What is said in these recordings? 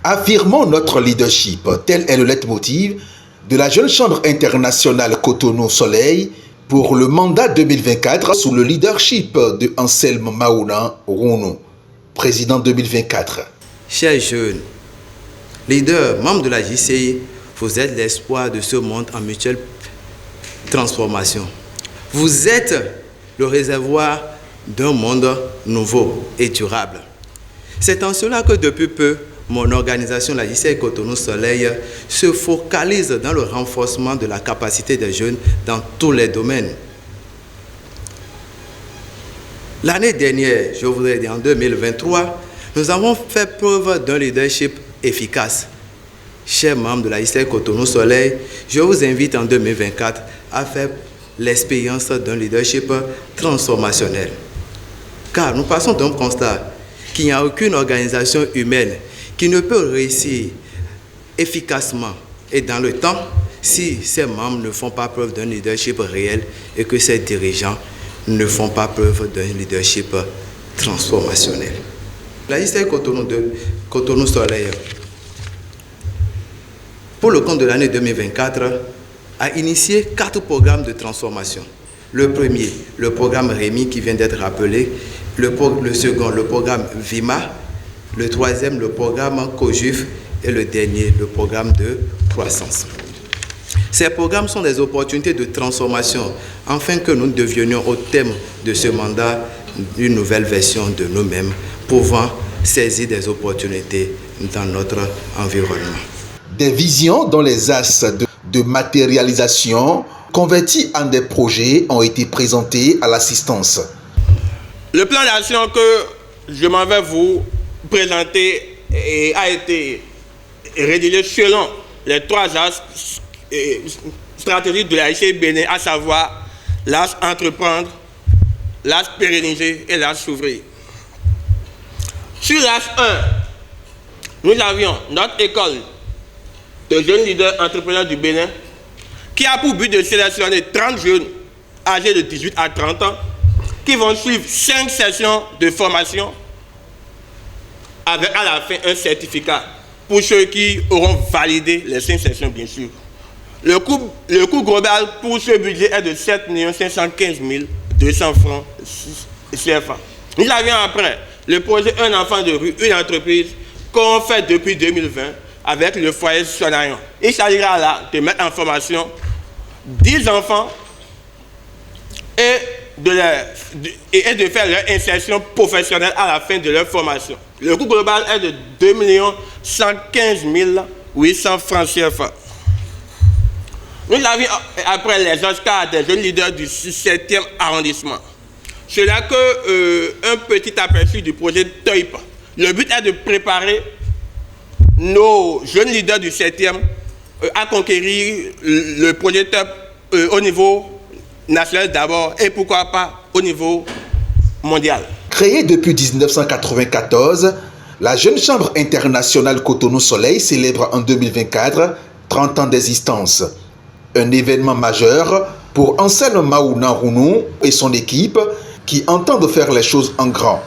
Affirmons notre leadership, tel est le leitmotiv de la jeune chambre internationale Cotonou-Soleil pour le mandat 2024 sous le leadership de Anselme Maouna Rounou, président 2024. Chers jeunes, leaders, membres de la JCI, vous êtes l'espoir de ce monde en mutuelle transformation. Vous êtes le réservoir d'un monde nouveau et durable. C'est en cela que depuis peu, mon organisation, la JCI Cotonou Soleil, se focalise dans le renforcement de la capacité des jeunes dans tous les domaines. L'année dernière, je voudrais dire en 2023, nous avons fait preuve d'un leadership efficace. Chers membres de la JCI Cotonou Soleil, je vous invite en 2024 à faire l'expérience d'un leadership transformationnel. Car nous passons d'un constat qu'il n'y a aucune organisation humaine qui ne peut réussir efficacement et dans le temps si ses membres ne font pas preuve d'un leadership réel et que ses dirigeants ne font pas preuve d'un leadership transformationnel. La JCI Cotonou Soleil, pour le compte de l'année 2024, a initié 4 programmes de transformation. Le premier, le programme Rémi qui vient d'être rappelé. Le second, le programme VIMA. Le troisième, le programme COJUF. Et le dernier, le programme de croissance. Ces programmes sont des opportunités de transformation afin que nous devenions au thème de ce mandat une nouvelle version de nous-mêmes pouvant saisir des opportunités dans notre environnement. Des visions dont les axes de matérialisation convertis en des projets ont été présentés à l'assistance. Le plan d'action que je m'en vais vous présenter a été rédigé selon les 3 axes stratégiques de la JCI Bénin, à savoir l'axe entreprendre, l'axe pérenniser et l'axe s'ouvrir. Sur l'axe 1, nous avions notre école de jeunes leaders entrepreneurs du Bénin qui a pour but de sélectionner 30 jeunes âgés de 18 à 30 ans qui vont suivre 5 sessions de formation avec à la fin un certificat pour ceux qui auront validé les 5 sessions, bien sûr. Le coût global pour ce budget est de 7 515 200 francs CFA. Nous avions après le projet Un enfant de rue, une entreprise qu'on fait depuis 2020 avec le foyer Sonaillon. Il s'agira là de mettre en formation 10 enfants et de faire leur insertion professionnelle à la fin de leur formation. Le coût global est de 2 115 800 francs CFA. Nous avions après les Oscars des jeunes leaders du 7e arrondissement. C'est là un petit aperçu du projet TOIP. Le but est de préparer nos jeunes leaders du 7e à conquérir le projet TOIP au niveau national d'abord et pourquoi pas au niveau mondial. Créée depuis 1994, la jeune chambre internationale Cotonou Soleil célèbre en 2024 30 ans d'existence. Un événement majeur pour Anselme Maouna Rounou et son équipe qui entendent faire les choses en grand.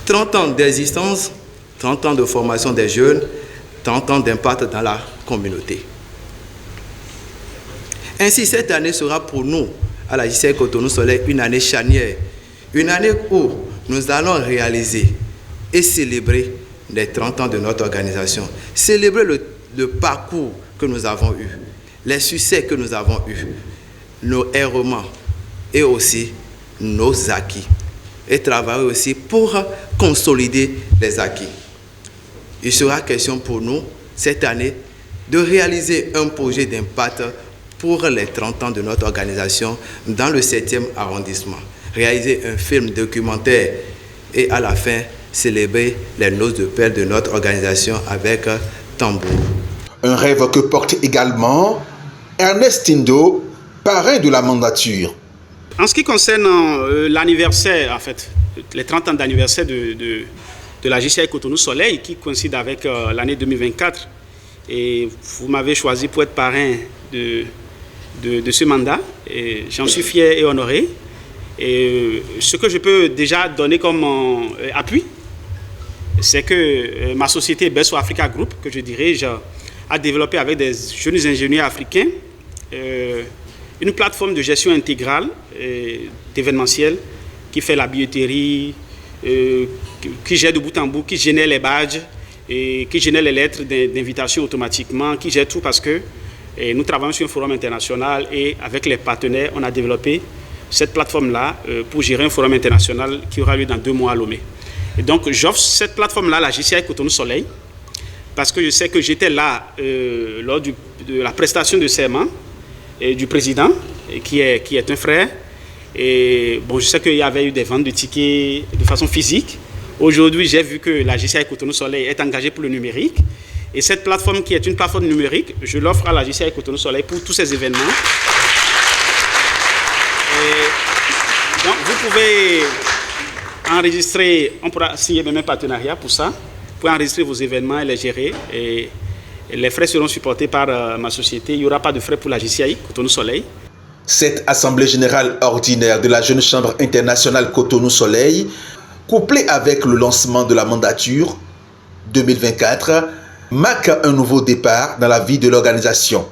30 ans d'existence, 30 ans de formation des jeunes, 30 ans d'impact dans la communauté. Ainsi, cette année sera pour nous, à la JCI Cotonou Soleil, une année charnière. Une année où nous allons réaliser et célébrer les 30 ans de notre organisation. Célébrer le parcours que nous avons eu, les succès que nous avons eus, nos errements et aussi nos acquis. Et travailler aussi pour consolider les acquis. Il sera question pour nous, cette année, de réaliser un projet d'impact pour les 30 ans de notre organisation dans le 7e arrondissement. Réaliser un film documentaire et à la fin, célébrer les noces de Père de notre organisation avec tambour. Un rêve que porte également Ernest Tindo, parrain de la mandature. En ce qui concerne l'anniversaire, en fait, les 30 ans d'anniversaire de la JCI Cotonou Soleil, qui coïncide avec l'année 2024, et vous m'avez choisi pour être parrain de ce mandat, et j'en suis fier et honoré. Et ce que je peux déjà donner comme appui, c'est que ma société Besso Africa Group, que je dirige, a développé avec des jeunes ingénieurs africains une plateforme de gestion intégrale d'événementiel qui fait la billetterie, qui gère de bout en bout, qui génère les badges, et qui génère les lettres d'invitation automatiquement, qui gère tout parce que nous travaillons sur un forum international et avec les partenaires, on a développé cette plateforme-là pour gérer un forum international qui aura lieu dans 2 mois à Lomé. Et donc, j'offre cette plateforme-là à la JCI Cotonou Soleil parce que je sais que j'étais là lors de la prestation de serment du président, qui est un frère. Et bon, je sais qu'il y avait eu des ventes de tickets de façon physique. Aujourd'hui, j'ai vu que la JCI Cotonou Soleil est engagée pour le numérique. Et cette plateforme qui est une plateforme numérique, je l'offre à la JCI Cotonou Soleil pour tous ces événements. Et donc, vous pouvez enregistrer, on pourra signer même un partenariat pour ça. Vous pouvez enregistrer vos événements et les gérer. Et les frais seront supportés par ma société. Il n'y aura pas de frais pour la JCI Cotonou Soleil. Cette Assemblée générale ordinaire de la Jeune Chambre internationale Cotonou Soleil, couplée avec le lancement de la mandature 2024, marque un nouveau départ dans la vie de l'organisation.